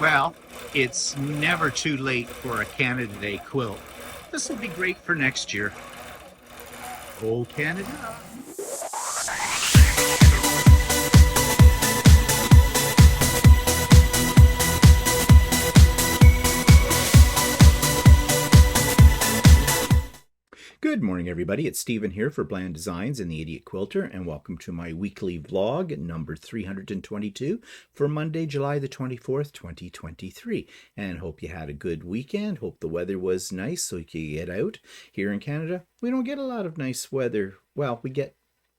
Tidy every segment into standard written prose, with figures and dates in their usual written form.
Well, it's never too late for a Canada Day quilt. This will be great for next year. Oh, Canada. Good morning, everybody. It's Stephen here for Bland Designs and the Idiot Quilter, and welcome to my weekly vlog number 322 for Monday, July the 24th, 2023. And hope you had a good weekend. Hope the weather was nice so you could get out. Here in Canada, we don't get a lot of nice weather. Well, we get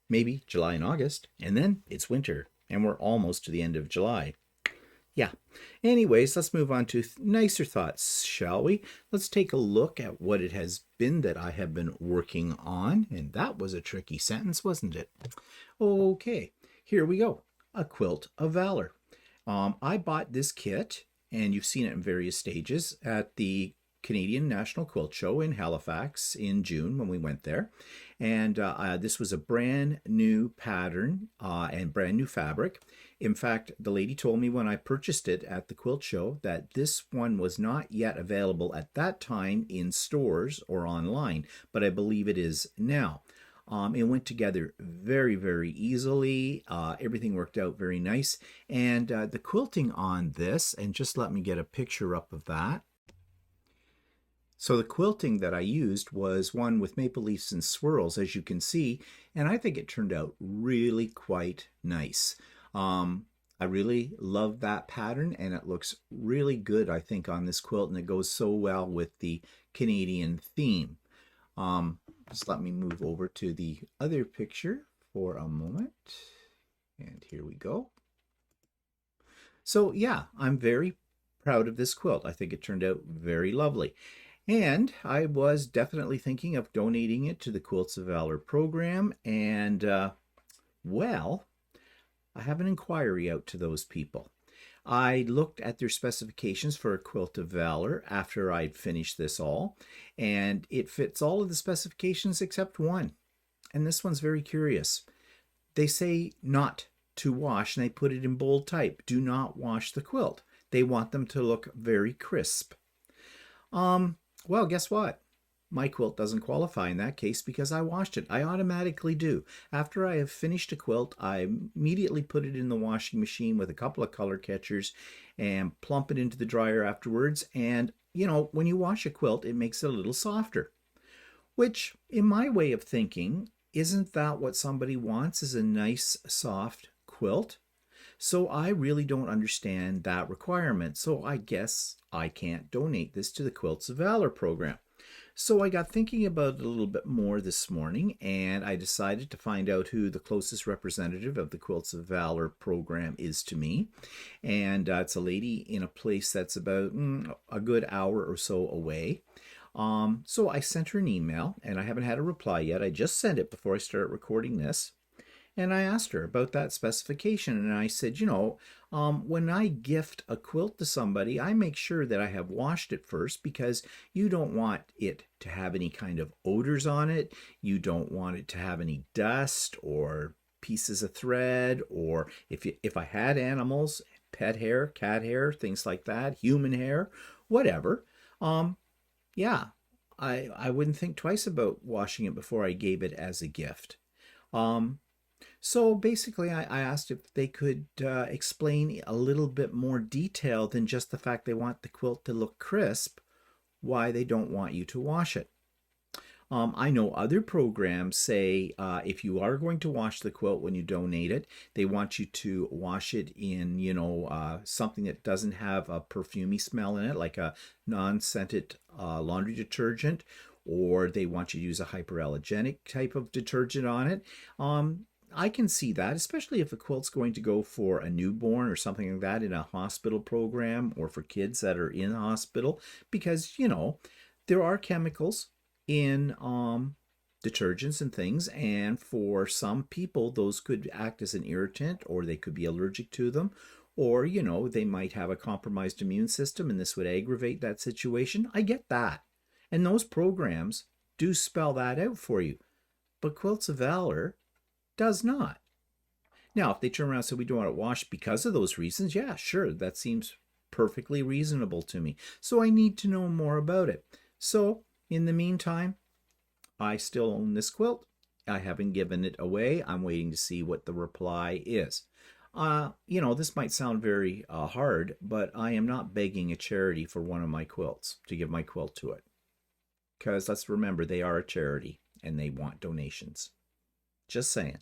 maybe July and August, and then it's winter, and we're almost to the end of July. Yeah. Anyways, let's move on to nicer thoughts, shall we? Let's take a look at what it has been that I have been working on. And that was a tricky sentence, wasn't it? Okay, here we go. A Quilt of Valor. I bought this kit, and you've seen it in various stages, at the Canadian National Quilt Show in Halifax in June when we went there. And this was a brand new pattern and brand new fabric. In fact, the lady told me when I purchased it at the quilt show that this one was not yet available at that time in stores or online, but I believe it is now. It went together very, very easily. Everything worked out very nice. And the quilting on this, and just let me get a picture up of that. So the quilting that I used was one with maple leaves and swirls, as you can see, and I think it turned out really quite nice. I really love that pattern, and it looks really good, I think, on this quilt, and it goes so well with the Canadian theme. Just let me move over to the other picture for a moment, and here we go. So yeah, I'm very proud of this quilt. I think it turned out very lovely. And I was definitely thinking of donating it to the Quilts of Valor program, and well, I have an inquiry out to those people. I looked at their specifications for a Quilt of Valor after I'd finished this all, and it fits all of the specifications except one. And this one's very curious. They say not to wash, and they put it in bold type. Do not wash the quilt. They want them to look very crisp. Well, guess what? My quilt doesn't qualify in that case because I washed it. I automatically do. After I have finished a quilt, I immediately put it in the washing machine with a couple of color catchers and plump it into the dryer afterwards. And, you know, when you wash a quilt, it makes it a little softer. Which, in my way of thinking, isn't that what somebody wants, is a nice, soft quilt? So I really don't understand that requirement. So I guess I can't donate this to the Quilts of Valor program. So I got thinking about it a little bit more this morning, and I decided to find out who the closest representative of the Quilts of Valor program is to me. And it's a lady in a place that's about a good hour or so away. So I sent her an email, and I haven't had a reply yet. I just sent it before I started recording this. And I asked her about that specification, and I said, you know, when I gift a quilt to somebody, I make sure that I have washed it first because you don't want it to have any kind of odors on it. You don't want it to have any dust or pieces of thread, or if I had animals, pet hair, cat hair, things like that, human hair, whatever. Yeah, I wouldn't think twice about washing it before I gave it as a gift. So basically, I asked if they could explain a little bit more detail than just the fact they want the quilt to look crisp, why they don't want you to wash it. I know other programs say if you are going to wash the quilt when you donate it, they want you to wash it in, you know, something that doesn't have a perfumey smell in it, like a non-scented laundry detergent, or they want you to use a hyperallergenic type of detergent on it. I can see that, especially if a quilt's going to go for a newborn or something like that in a hospital program, or for kids that are in the hospital, because, you know, there are chemicals in detergents and things, and for some people those could act as an irritant, or they could be allergic to them, or, you know, they might have a compromised immune system and this would aggravate that situation. I get that. And those programs do spell that out for you. But Quilts of Valor does not. Now, if they turn around and say we don't want it washed because of those reasons, yeah, sure, that seems perfectly reasonable to me. So I need to know more about it. So in the meantime, I still own this quilt. I haven't given it away. I'm waiting to see what the reply is. You know, this might sound very hard, but I am not begging a charity for one of my quilts to give my quilt to it. Because let's remember, they are a charity and they want donations. Just saying.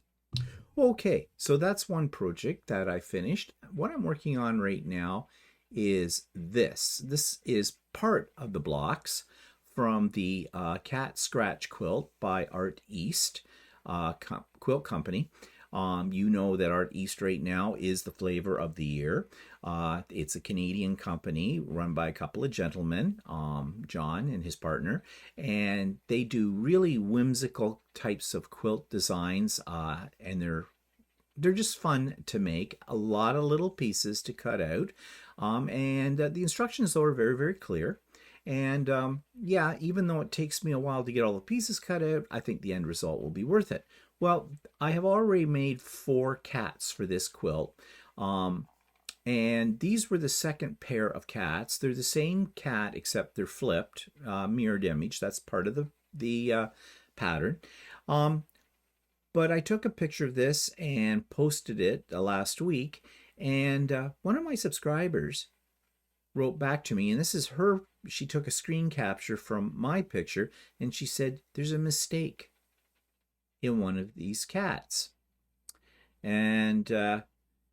Okay, so that's one project that I finished. What I'm working on right now is this. This is part of the blocks from the Cat Scratch Quilt by Art East Quilt Company. You know that Art East right now is the flavor of the year. It's a Canadian company run by a couple of gentlemen, John and his partner, and they do really whimsical types of quilt designs, and they're just fun to make. A lot of little pieces to cut out, and the instructions though are very, very clear. And yeah, even though it takes me a while to get all the pieces cut out, I think the end result will be worth it. Well, I have already made 4 cats for this quilt. And these were the second pair of cats. They're the same cat except they're flipped, mirrored image. That's part of the pattern. But I took a picture of this and posted it last week. And one of my subscribers wrote back to me, and this is her. She took a screen capture from my picture, and she said, there's a mistake in one of these cats. And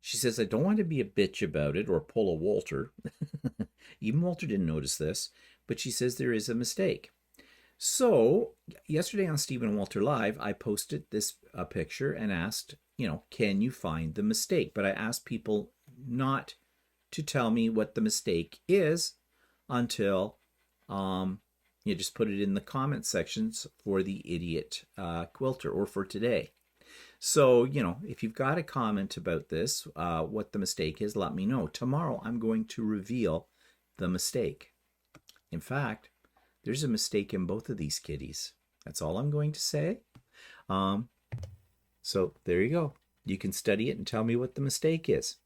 she says, I don't want to be a bitch about it or pull a Walter. Even Walter didn't notice this, but she says there is a mistake. So yesterday on Stephen and Walter Live, I posted this picture and asked, you know, can you find the mistake? But I asked people not to tell me what the mistake is until you just put it in the comment sections for the idiot quilter or for today. So, you know, if you've got a comment about this, what the mistake is, let me know. Tomorrow I'm going to reveal the mistake. In fact, there's a mistake in both of these kitties. That's all I'm going to say. So there you go. You can study it and tell me what the mistake is.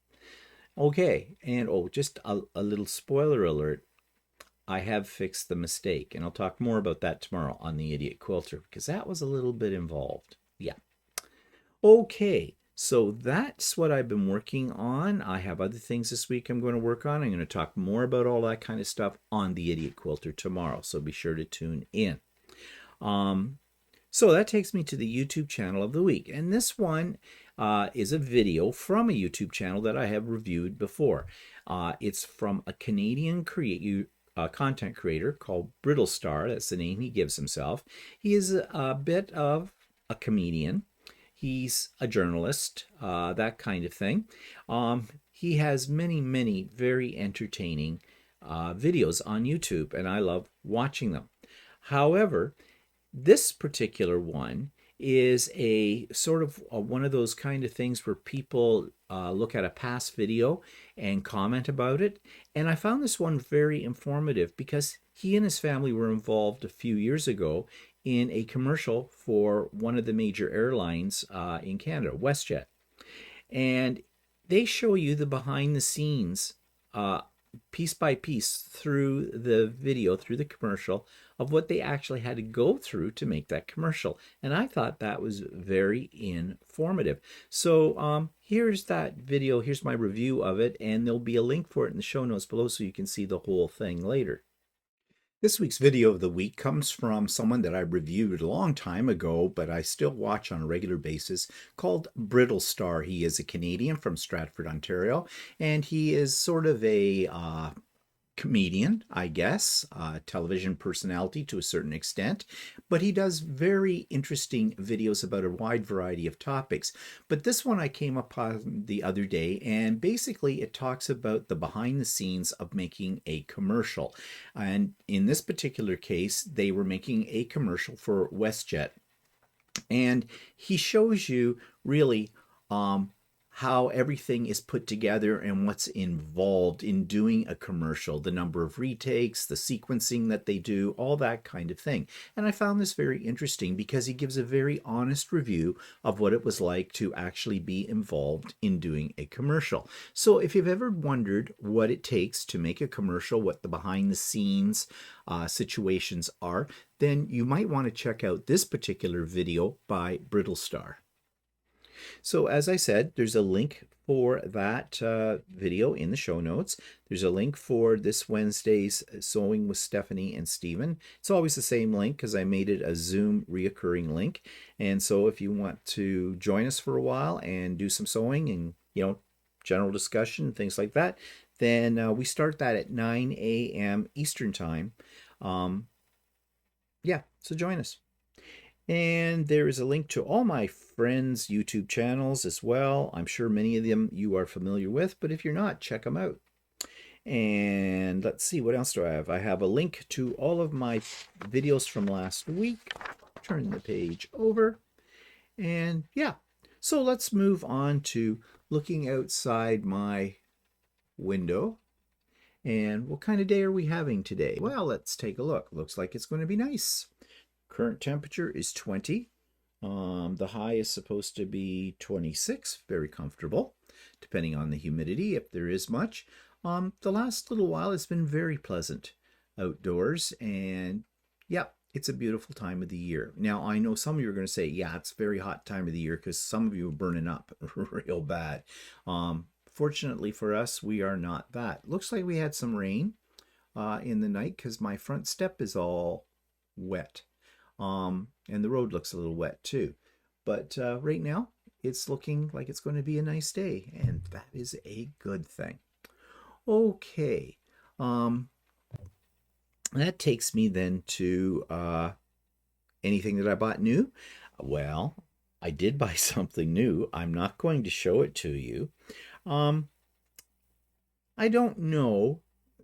Okay, and oh, just a little spoiler alert. I have fixed the mistake, and I'll talk more about that tomorrow on the Idiot Quilter, because that was a little bit involved. Yeah. Okay, so that's what I've been working on. I have other things this week I'm going to work on. I'm going to talk more about all that kind of stuff on the Idiot Quilter tomorrow, so be sure to tune in. So that takes me to the YouTube channel of the week, and this one is a video from a YouTube channel that I have reviewed before. It's from a Canadian content creator called Brittle Star. That's the name he gives himself. He is a bit of a comedian. He's a journalist, that kind of thing. He has many, many very entertaining videos on YouTube, and I love watching them. However, this particular one is a sort of one of those kind of things where people look at a past video and comment about it. And I found this one very informative because he and his family were involved a few years ago in a commercial for one of the major airlines in Canada, WESTJET. And they show you the behind the scenes piece by piece through the video, through the commercial, of what they actually had to go through to make that commercial. And I thought that was very informative. So here's that video. Here's my review of it, and there'll be a link for it in the show notes below so you can see the whole thing later. This week's video of the week comes from someone that I reviewed a long time ago, but I still watch on a regular basis, called Brittle Star. He is a Canadian from Stratford, Ontario, and he is sort of a comedian, I guess, television personality to a certain extent, but he does very interesting videos about a wide variety of topics. But this one I came upon the other day, and basically it talks about the behind the scenes of making a commercial. And in this particular case, they were making a commercial for WESTJET. And he shows you really how everything is put together and what's involved in doing a commercial, the number of retakes, the sequencing that they do, all that kind of thing. And I found this very interesting because he gives a very honest review of what it was like to actually be involved in doing a commercial. So if you've ever wondered what it takes to make a commercial, what the behind the scenes situations are, then you might want to check out this particular video by Brittlestar. So as I said, there's a link for that video in the show notes. There's a link for this Wednesday's Sewing with Stephanie and Stephen. It's always the same link because I made it a Zoom reoccurring link. And so if you want to join us for a while and do some sewing and, general discussion, things like that, then we start that at 9 a.m. Eastern Time. Yeah, so join us. And there is a link to all my friends' YouTube channels as well. I'm sure many of them you are familiar with, but if you're not, check them out. And let's see, what else do I have? I have a link to all of my videos from last week. Turn the page over. And yeah, so let's move on to looking outside my window. And what kind of day are we having today? Well, let's take a look. Looks like it's going to be nice. Current temperature is 20. The high is supposed to be 26. Very comfortable, depending on the humidity, if there is much. The last little while it's been very pleasant outdoors, and yeah, it's a beautiful time of the year. Now, I know some of you are going to say, yeah, it's a very hot time of the year because some of you are burning up real bad. Fortunately for us, we are not that. Looks like we had some rain in the night because my front step is all wet. And the road looks a little wet too. But right now, it's looking like it's going to be a nice day, and that is a good thing. Okay. That takes me then to anything that I bought new. Well, I did buy something new. I'm not going to show it to you. I don't know.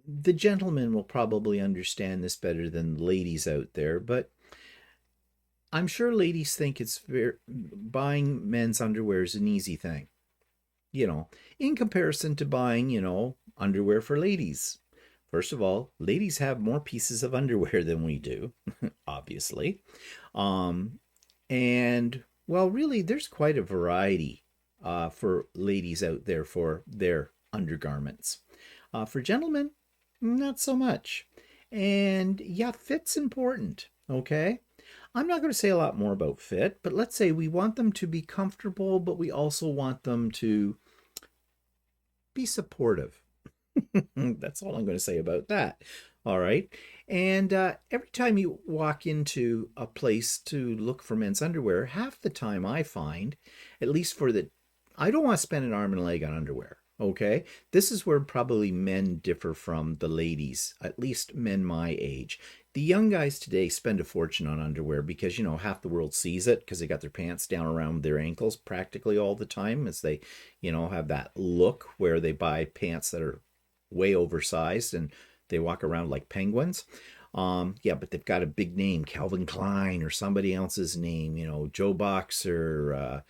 The gentlemen will probably understand this better than ladies out there, but I'm sure ladies think buying men's underwear is an easy thing, in comparison to buying, underwear for ladies. First of all, ladies have more pieces of underwear than we do, obviously. And, well, really, there's quite a variety for ladies out there for their undergarments. For gentlemen, not so much. And, yeah, fit's important, okay? I'm not going to say a lot more about fit, but let's say we want them to be comfortable, but we also want them to be supportive. That's all I'm going to say about that. All right. And every time you walk into a place to look for men's underwear, half the time I find, at least I don't want to spend an arm and a leg on underwear. Okay, this is where probably men differ from the ladies, at least men my age. The young guys today spend a fortune on underwear because, half the world sees it because they got their pants down around their ankles practically all the time as they, have that look where they buy pants that are way oversized and they walk around like penguins. Yeah, but they've got a big name, Calvin Klein or somebody else's name, Joe Boxer,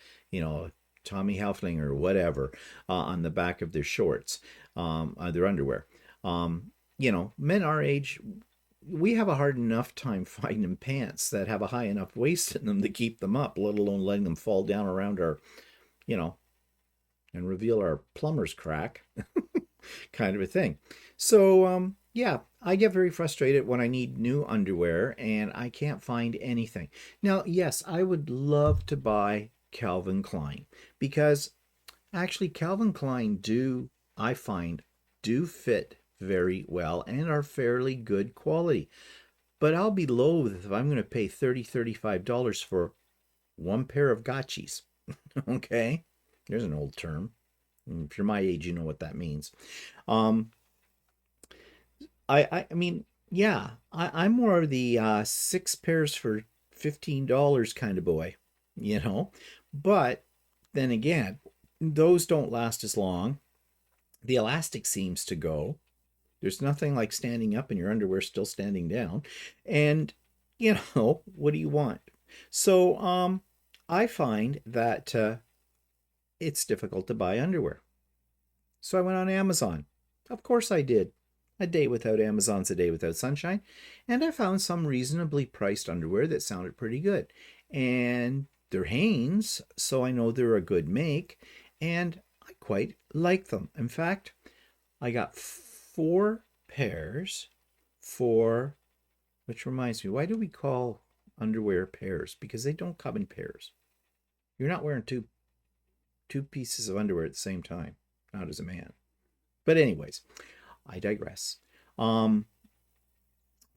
Tommy Hilfiger or whatever on the back of their shorts, their underwear. Men our age, we have a hard enough time finding pants that have a high enough waist in them to keep them up, let alone letting them fall down around our, and reveal our plumber's crack kind of a thing. So, yeah, I get very frustrated when I need new underwear and I can't find anything. Now, yes, I would love to buy Calvin Klein because actually Calvin Klein I find do fit very well and are fairly good quality. But I'll be loath if I'm going to pay $35 for one pair of gotchis. Okay, there's an old term. If you're my age, you know what that means. I mean, yeah, I'm more of the 6 pairs for $15 kind of boy, But then again, those don't last as long. The elastic seems to go. There's nothing like standing up and your underwear still standing down. And, what do you want? So I find that it's difficult to buy underwear. So I went on Amazon. Of course I did. A day without Amazon's a day without sunshine. And I found some reasonably priced underwear that sounded pretty good. And they're Hanes, so I know they're a good make. And I quite like them. In fact, I got 4 pairs for, which reminds me, why do we call underwear pairs? Because they don't come in pairs. You're not wearing two pieces of underwear at the same time, not as a man. But anyways, I digress. For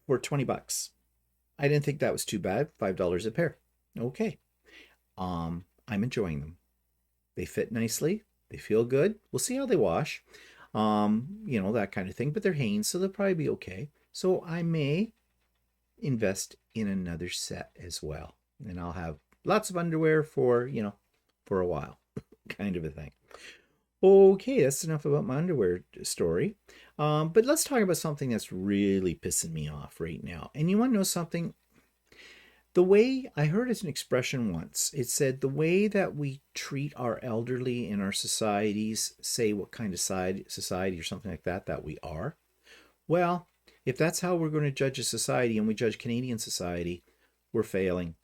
$20. I didn't think that was too bad. $5 a pair. Okay. I'm enjoying them. They fit nicely. They feel good. We'll see how they wash. That kind of thing. But they're Hanes, so they'll probably be okay. So I may invest in another set as well. And I'll have lots of underwear for a while, kind of a thing. Okay, that's enough about my underwear story. But let's talk about something that's really pissing me off right now. And you want to know something? The way I heard an expression once, it said the way that we treat our elderly in our societies, say what kind of society or something like that we are. Well, if that's how we're going to judge a society and we judge Canadian society, we're failing.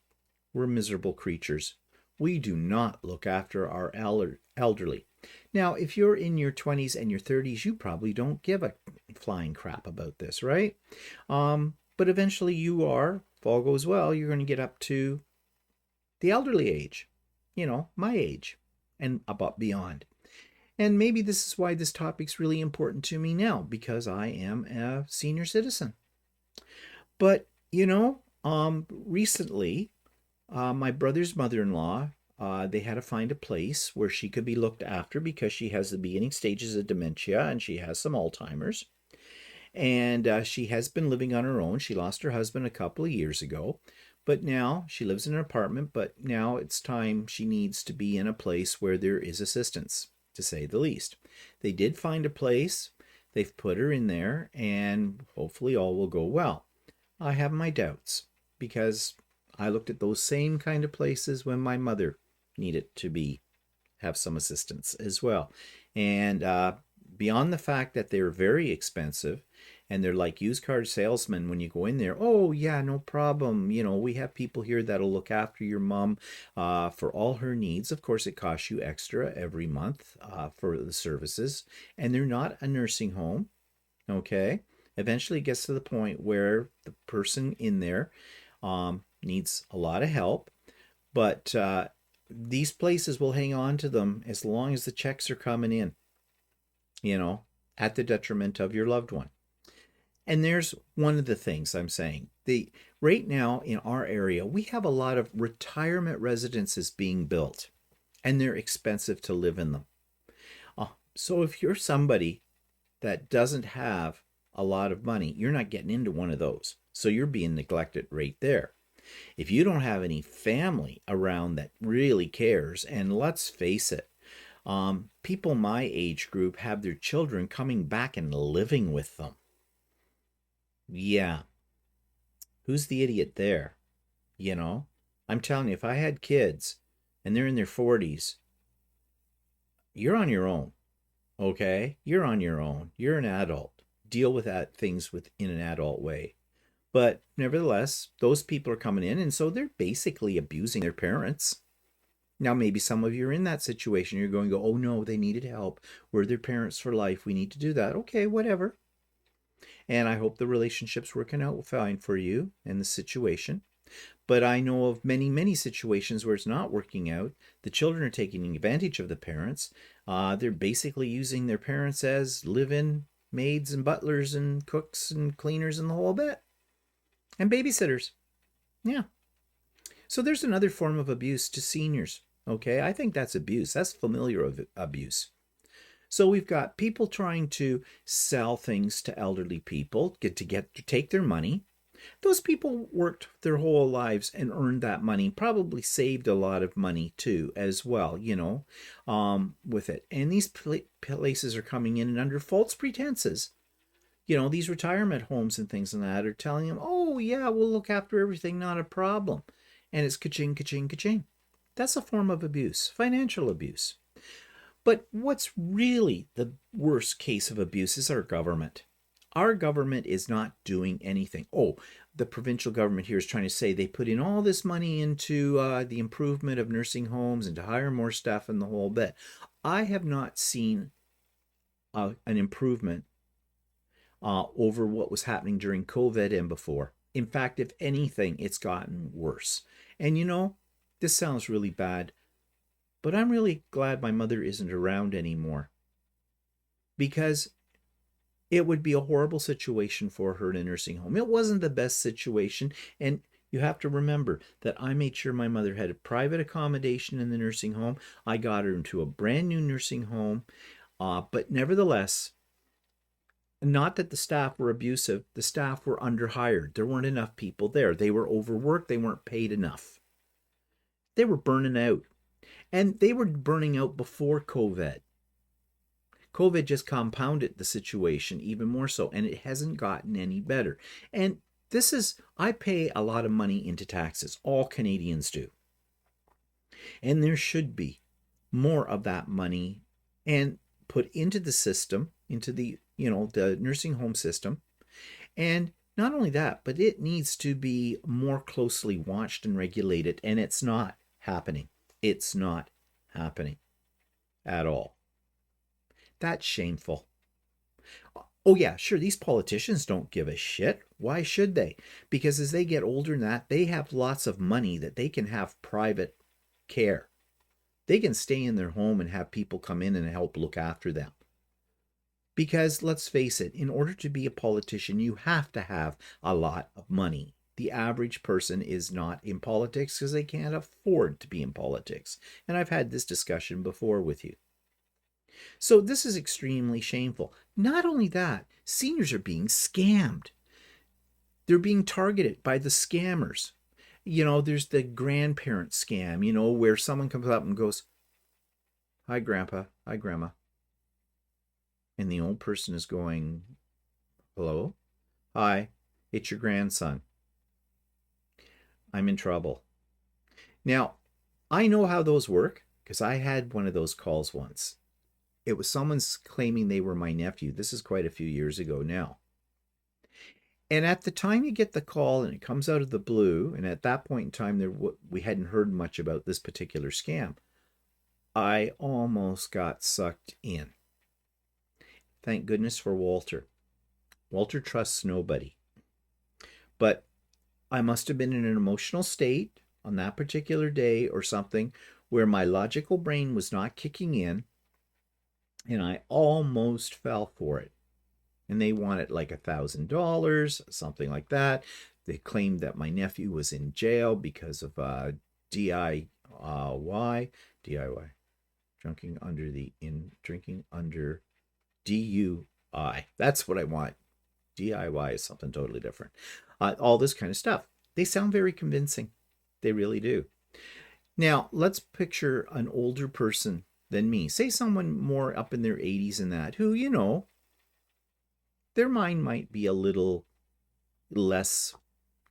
We're miserable creatures. We do not look after our elderly. Now, if you're in your 20s and your 30s, you probably don't give a flying crap about this, right? But eventually you are, if all goes well, you're going to get up to the elderly age, my age and about beyond. And maybe this is why this topic's really important to me now, because I am a senior citizen. But, recently, my brother's mother-in-law, they had to find a place where she could be looked after because she has the beginning stages of dementia and she has some Alzheimer's. And she has been living on her own. She lost her husband a couple of years ago. But now she lives in an apartment, but now it's time she needs to be in a place where there is assistance, to say the least. They did find a place. They've put her in there, and hopefully all will go well. I have my doubts because I looked at those same kind of places when my mother needed to have some assistance as well. And beyond the fact that they're very expensive and they're like used car salesmen when you go in there, oh yeah, no problem, we have people here that'll look after your mom for all her needs. Of course, it costs you extra every month for the services, and they're not a nursing home. Okay, eventually it gets to the point where the person in there needs a lot of help, but these places will hang on to them as long as the checks are coming in, at the detriment of your loved one. And there's one of the things I'm saying. Right now in our area, we have a lot of retirement residences being built, and they're expensive to live in them. So if you're somebody that doesn't have a lot of money, you're not getting into one of those. So you're being neglected right there. If you don't have any family around that really cares, and let's face it, people my age group have their children coming back and living with them. Yeah. Who's the idiot there? I'm telling you, if I had kids and they're in their 40s, you're on your own. Okay? You're on your own. You're an adult. Deal with things in an adult way. But nevertheless, those people are coming in, and so they're basically abusing their parents. Now, maybe some of you are in that situation. You're going to go, oh no, they needed help. We're their parents for life. We need to do that. Okay, whatever. And I hope the relationship's working out fine for you and the situation. But I know of many, many situations where it's not working out. The children are taking advantage of the parents. They're basically using their parents as live-in maids and butlers and cooks and cleaners and the whole bit. And babysitters. Yeah. So there's another form of abuse to seniors. Okay, I think that's abuse. That's familiar abuse. So we've got people trying to sell things to elderly people, to take their money. Those people worked their whole lives and earned that money, probably saved a lot of money too, as well, with it. And these places are coming in and under false pretenses. These retirement homes and things like that are telling them, oh yeah, we'll look after everything, not a problem. And it's ka-ching, ka-ching, ka-ching. That's a form of abuse, financial abuse. But what's really the worst case of abuse is our government. Our government is not doing anything. Oh, the provincial government here is trying to say they put in all this money into the improvement of nursing homes and to hire more staff and the whole bit. I have not seen an improvement over what was happening during COVID and before. In fact, if anything, it's gotten worse. And you know, this sounds really bad, but I'm really glad my mother isn't around anymore because it would be a horrible situation for her in a nursing home. It wasn't the best situation. And you have to remember that I made sure my mother had a private accommodation in the nursing home. I got her into a brand new nursing home. But nevertheless, not that the staff were abusive, the staff were underhired. There weren't enough people there. They were overworked. They weren't paid enough. They were burning out. And they were burning out before COVID. COVID just compounded the situation even more so, and it hasn't gotten any better. And this is, I pay a lot of money into taxes. All Canadians do. And there should be more of that money and put into the system, into the, the nursing home system. And not only that, but it needs to be more closely watched and regulated. And it's not happening. It's not happening at all. That's shameful. Oh yeah, sure, these politicians don't give a shit. Why should they? Because as they get older than that, they have lots of money that they can have private care. They can stay in their home and have people come in and help look after them. Because let's face it, in order to be a politician, you have to have a lot of money. The average person is not in politics because they can't afford to be in politics. And I've had this discussion before with you. So this is extremely shameful. Not only that, seniors are being scammed. They're being targeted by the scammers. There's the grandparent scam, where someone comes up and goes, "Hi, Grandpa. Hi, Grandma." And the old person is going, "Hello? Hi, it's your grandson. I'm in trouble." Now, I know how those work because I had one of those calls once. It was someone claiming they were my nephew. This is quite a few years ago now. And at the time you get the call and it comes out of the blue, and at that point in time we hadn't heard much about this particular scam, I almost got sucked in. Thank goodness for Walter. Walter trusts nobody. But I must have been in an emotional state on that particular day or something where my logical brain was not kicking in, and I almost fell for it. And they wanted like $1,000, something like that. They claimed that my nephew was in jail because of DIY, drinking under DUI. That's what I want. DIY is something totally different. All this kind of stuff. They sound very convincing. They really do. Now, let's picture an older person than me. Say someone more up in their 80s and that, who, their mind might be a little less,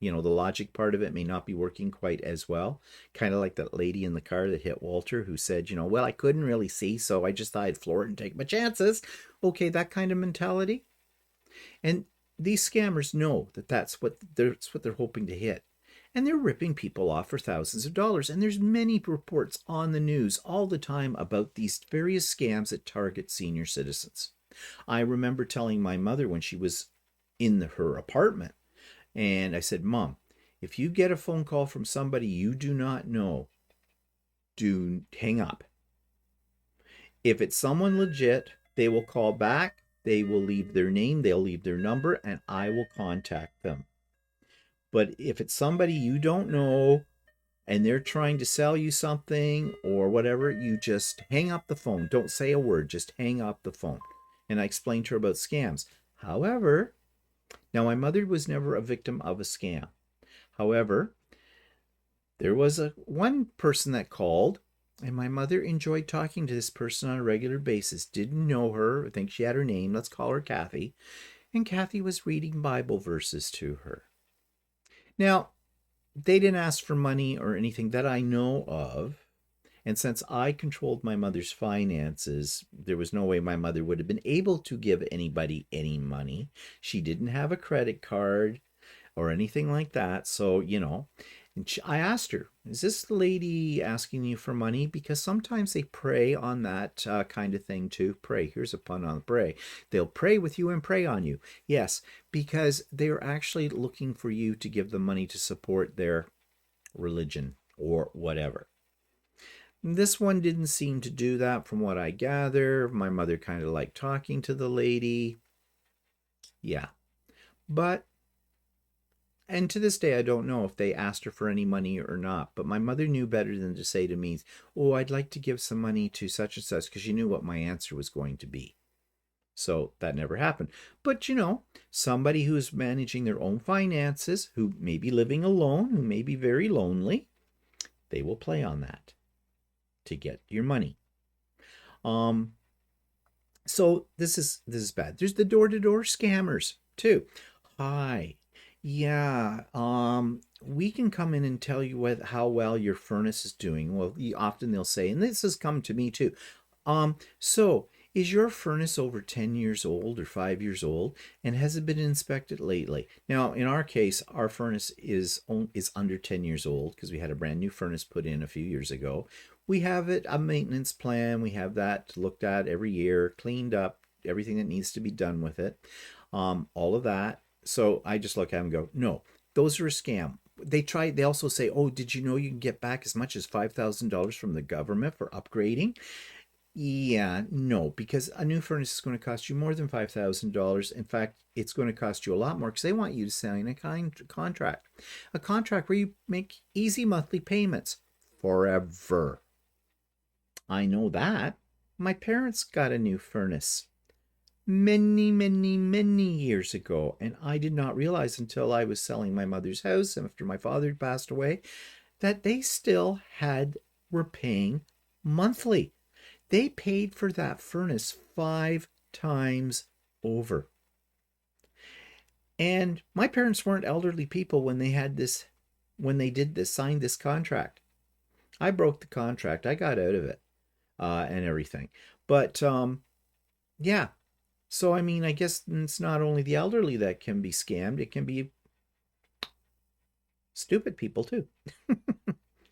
the logic part of it may not be working quite as well. Kind of like that lady in the car that hit Walter who said, well, I couldn't really see, so I just thought I'd floor it and take my chances. Okay, that kind of mentality. And these scammers know that that's what they're hoping to hit. And they're ripping people off for thousands of dollars. And there's many reports on the news all the time about these various scams that target senior citizens. I remember telling my mother when she was in her apartment, and I said, "Mom, if you get a phone call from somebody you do not know, do hang up. If it's someone legit, they will call back, they will leave their name, they'll leave their number, and I will contact them. But if it's somebody you don't know and they're trying to sell you something or whatever, you just hang up the phone. Don't say a word, just hang up the phone." And I explained to her about scams. However, now my mother was never a victim of a scam. However, there was one person that called, and my mother enjoyed talking to this person on a regular basis. Didn't know her. I think she had her name. Let's call her Kathy. And Kathy was reading Bible verses to her. Now, they didn't ask for money or anything that I know of. And since I controlled my mother's finances, there was no way my mother would have been able to give anybody any money. She didn't have a credit card or anything like that. So, and I asked her, is this lady asking you for money? Because sometimes they prey on that kind of thing too. Pray. Here's a pun on pray. They'll pray with you and prey on you. Yes, because they're actually looking for you to give them money to support their religion or whatever. This one didn't seem to do that from what I gather. My mother kind of liked talking to the lady. Yeah. And to this day, I don't know if they asked her for any money or not. But my mother knew better than to say to me, oh, I'd like to give some money to such and such, because she knew what my answer was going to be. So that never happened. But, somebody who's managing their own finances, who may be living alone, who may be very lonely, they will play on that to get your money. So this is bad. There's the door-to-door scammers too. Hi. Yeah, we can come in and tell you how well your furnace is doing. Well, often they'll say, and this has come to me too. So is your furnace over 10 years old or 5 years old, and has it been inspected lately? Now, in our case, our furnace is under 10 years old because we had a brand new furnace put in a few years ago. We have a maintenance plan. We have that looked at every year, cleaned up, everything that needs to be done with it, all of that. So I just look at them and go, no, those are a scam. They also say, oh, did you know you can get back as much as $5,000 from the government for upgrading? Yeah, no, because a new furnace is going to cost you more than $5,000. In fact, it's going to cost you a lot more because they want you to sign a contract. A contract where you make easy monthly payments forever. I know that. My parents got a new furnace many, many, many years ago, and I did not realize until I was selling my mother's house after my father had passed away that they still were paying monthly. They paid for that furnace 5 times over. And my parents weren't elderly people when they signed this contract. I broke the contract. I got out of it and everything. But yeah. So, I mean, I guess it's not only the elderly that can be scammed. It can be stupid people too.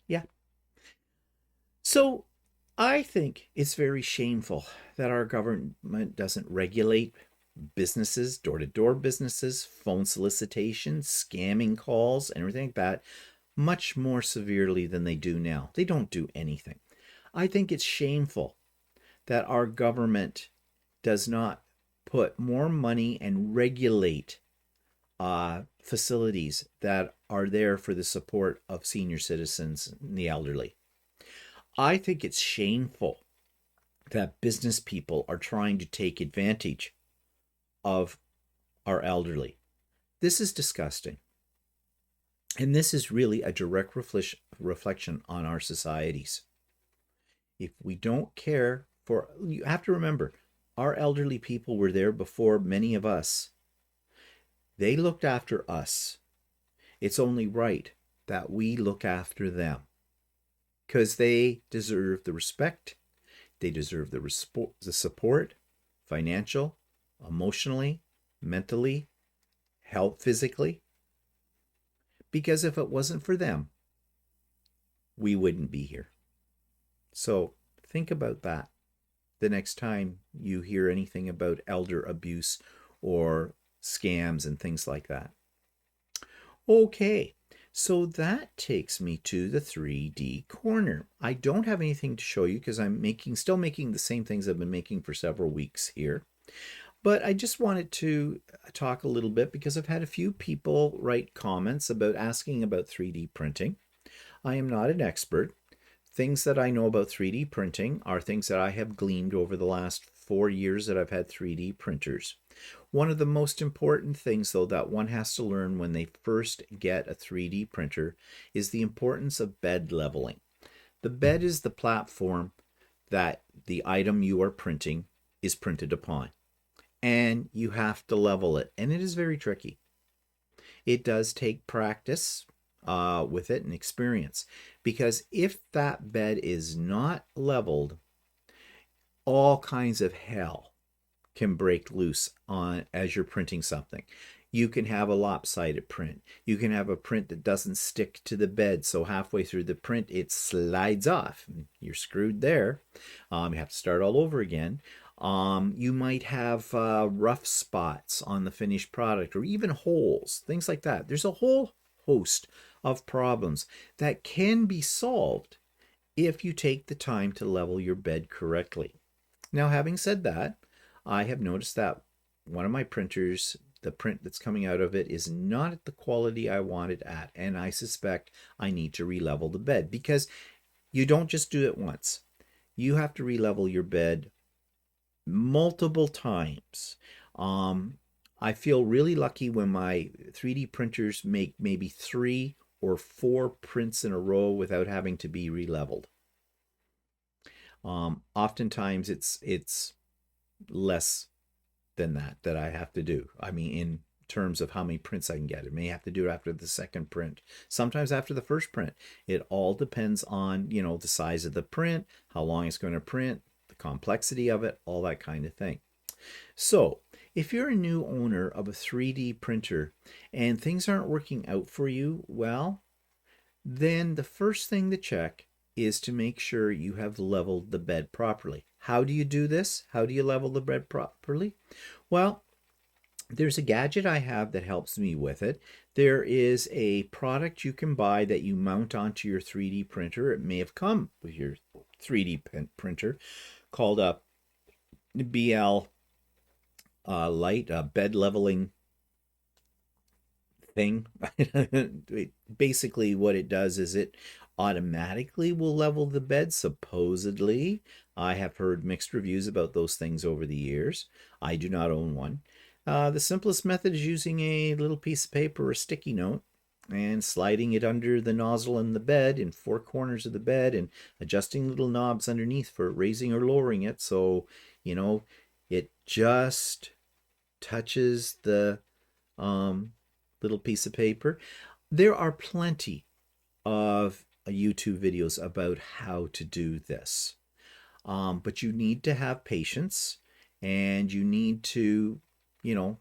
Yeah. So I think it's very shameful that our government doesn't regulate businesses, door-to-door businesses, phone solicitation, scamming calls, and everything like that much more severely than they do now. They don't do anything. I think it's shameful that our government does not put more money and regulate facilities that are there for the support of senior citizens and the elderly. I think it's shameful that business people are trying to take advantage of our elderly. This is disgusting. And this is really a direct reflection on our societies. If we don't care you have to remember, our elderly people were there before many of us. They looked after us. It's only right that we look after them because they deserve the respect. They deserve the support, financial, emotionally, mentally, health, physically. Because if it wasn't for them, we wouldn't be here. So think about that the next time you hear anything about elder abuse or scams and things like that. Okay, so that takes me to the 3D corner. I don't have anything to show you because I'm still making the same things I've been making for several weeks here. But I just wanted to talk a little bit because I've had a few people write comments asking about 3D printing. I am not an expert. Things that I know about 3D printing are things that I have gleaned over the last 4 years that I've had 3D printers. One of the most important things, though, that one has to learn when they first get a 3D printer is the importance of bed leveling. The bed is the platform that the item you are printing is printed upon. And you have to level it. And it is very tricky. It does take practice. with it and experience. Because if that bed is not leveled, all kinds of hell can break loose on as you're printing something. You can have a lopsided print. You can have a print that doesn't stick to the bed, so halfway through the print it slides off. You're screwed there. You have to start all over again. You might have rough spots on the finished product, or even holes, things like that. There's a whole host of problems that can be solved if you take the time to level your bed correctly. Now, having said that, I have noticed that one of my printers, the print that's coming out of it is not at the quality I want it at, and I suspect I need to re-level the bed, because you don't just do it once. You have to re-level your bed multiple times. I feel really lucky when my 3D printers make maybe 3 or 4 prints in a row without having to be re-leveled. Oftentimes it's less than that I have to do. I mean, in terms of how many prints I can get. I may have to do it after the second print, sometimes after the first print. It all depends on, you know, the size of the print, how long it's going to print, the complexity of it, all that kind of thing. So if you're a new owner of a 3D printer and things aren't working out for you, well, then the first thing to check is to make sure you have leveled the bed properly. How do you do this? How do you level the bed properly? Well, there's a gadget I have that helps me with it. There is a product you can buy that you mount onto your 3D printer. It may have come with your 3D printer, called a BL Light, a bed leveling thing. Basically what it does is it automatically will level the bed, supposedly. I have heard mixed reviews about those things over the years. I do not own one. The simplest method is using a little piece of paper or a sticky note and sliding it under the nozzle in the bed, in 4 corners of the bed, and adjusting little knobs underneath for raising or lowering it, so, you know, it just touches the little piece of paper. There are plenty of YouTube videos about how to do this, but you need to have patience, and you need to, you know,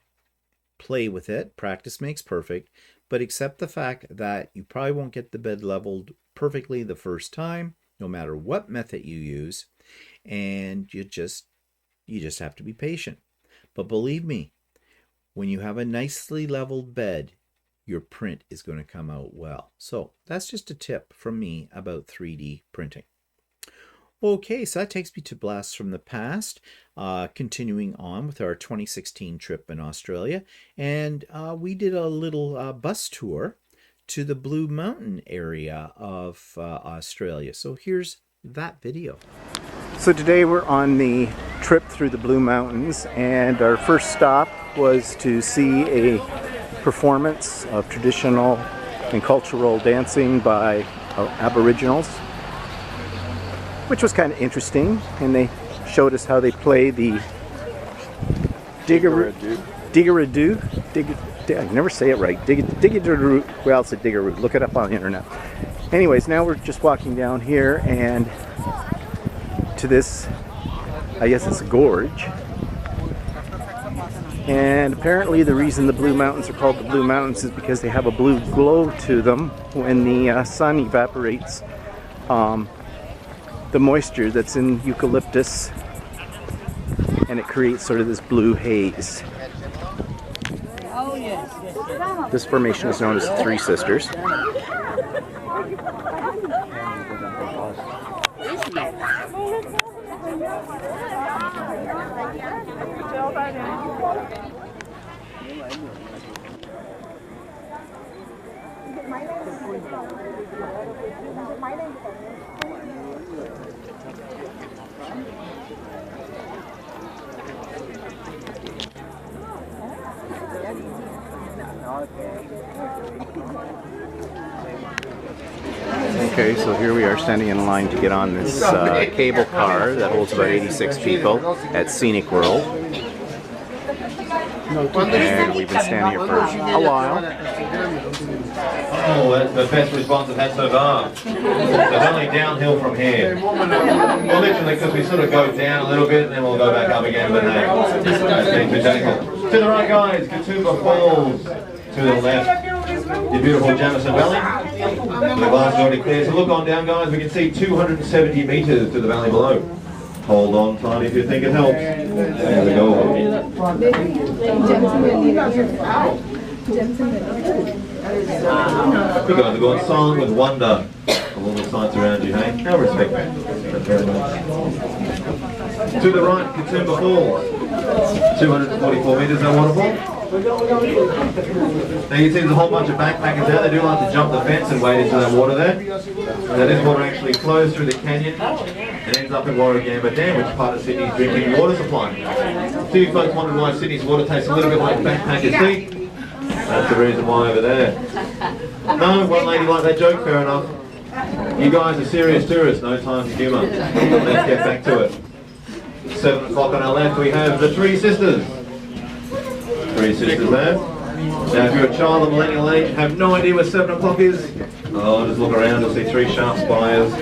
play with it. Practice makes perfect, but accept the fact that you probably won't get the bed leveled perfectly the first time, no matter what method you use, and you just have to be patient. But believe me, when you have a nicely leveled bed, your print is going to come out well. So that's just a tip from me about 3D printing. Okay, so that takes me to Blasts from the Past, continuing on with our 2016 trip in Australia. And we did a little bus tour to the Blue Mountain area of Australia. So here's that video. So today we're on the trip through the Blue Mountains, and our first stop was to see a performance of traditional and cultural dancing by Aboriginals, which was kind of interesting, and they showed us how they play the Diggeradoo. I never say it right. Diggeradoo. Well, it's a Diggeradoo. Look it up on the internet. Anyways, now we're just walking down here and to this, I guess it's a gorge. And apparently the reason the Blue Mountains are called the Blue Mountains is because they have a blue glow to them when the sun evaporates the moisture that's in eucalyptus, and it creates sort of this blue haze. This formation is known as the Three Sisters. Okay, so here we are standing in line to get on this cable car that holds about 86 people at Scenic World. And we've been standing here for a while. Oh, that's the best response I've had so far. There's only downhill from here. Well, literally, because we sort of go down a little bit and then we'll go back up again, but hey, that's being too technical. To the right, guys, Katoomba Falls. To the left, your beautiful Jamison Valley. The glass is already clear, so look on down, guys. We can see 270 metres to the valley below. Hold on tight if you think it helps. There we go. You guys are going silent with wonder of all the sights around you, hey? How respect. To the right, Katoomba Falls. 244 metres, no waterfall. Now you see there's a whole bunch of backpackers out. They do like to jump the fence and wade into that water there. Now this water actually flows through the canyon and ends up in Warragamba Dam, which is part of Sydney's drinking water supply. So you folks wondered why Sydney's water tastes a little bit like backpackers' tea? That's the reason why over there. No, one lady liked that joke, fair enough. You guys are serious tourists, no time for humour. Let's get back to it. 7 o'clock on our left, we have the Three Sisters. Three Sisters there. Now if you're a child of millennial age and have no idea where 7 o'clock is, oh, just look around, you'll see 3 sharp spires.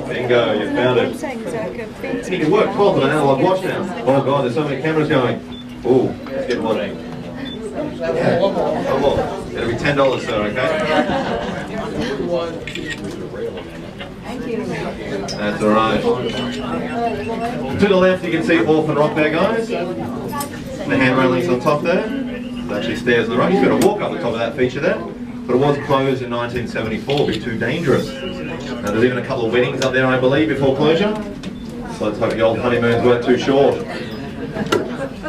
Bingo, you found it. And you can work 12 on an analog watch now. Oh god, there's so many cameras going. Ooh, let's get one. Yeah. Oh well, it'll be $10, sir, okay? That's alright. To the left you can see Orphan Rock there, guys. The hand railings on top there. There's actually stairs on the right. You've got to walk up the top of that feature there. But it was closed in 1974, it'd be too dangerous. Now there's even a couple of weddings up there, I believe, before closure. So let's hope the old honeymoons weren't too short.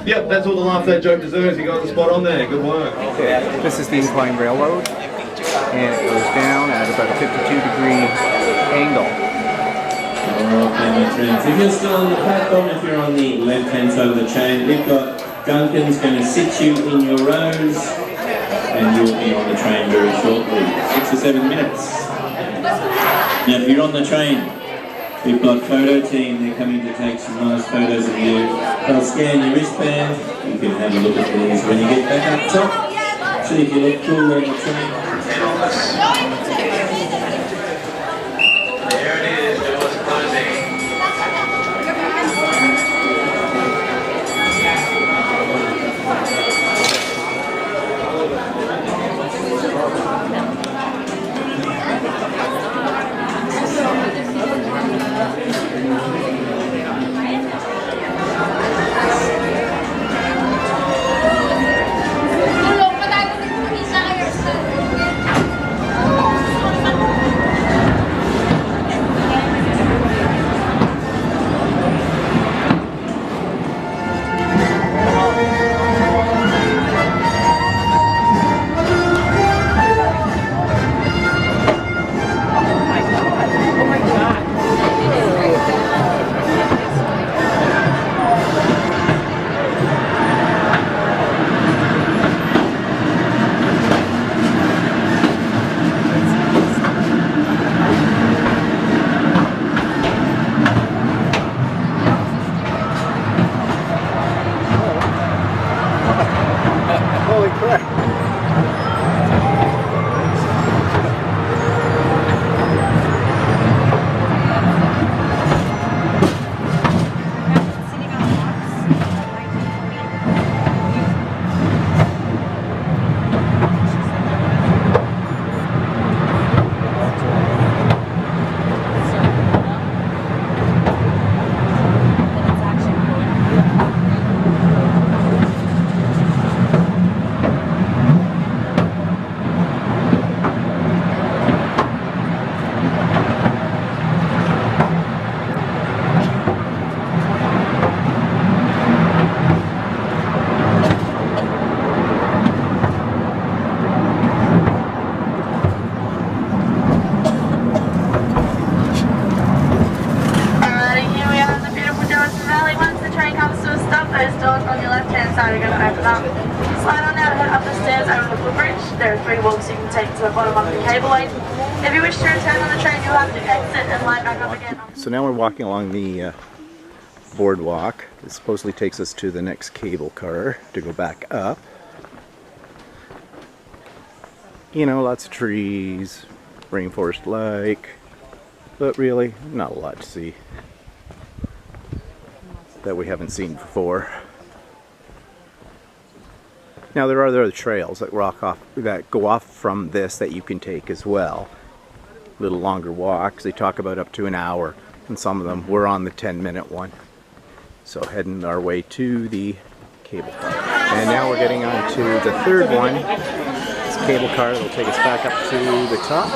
Yep, that's all the laugh that joke deserves. You got the spot on there. Good work. Okay, this is the incline railroad, and it goes down at about a 52-degree angle. Okay, my friends. If you're still on the platform, if you're on the left-hand side of the chain, we've got Duncan's going to sit you in your rows, and you'll be on the train very shortly. 6 or 7 minutes. Now, if you're on the train, we've got photo team. They're coming to take some nice photos of you. They'll scan your wristband. You can have a look at these when you get back up top. See if you look cool on the train. There it is, doors closing. So now we're walking along the boardwalk. It supposedly takes us to the next cable car to go back up. You know, lots of trees, rainforest-like, but really not a lot to see that we haven't seen before. Now there are other trails that go off from this that you can take as well. Little longer walks. They talk about up to an hour, and some of them we're on the 10-minute one. So heading our way to the cable car. And now we're getting on to the third one. It's a cable car that will take us back up to the top.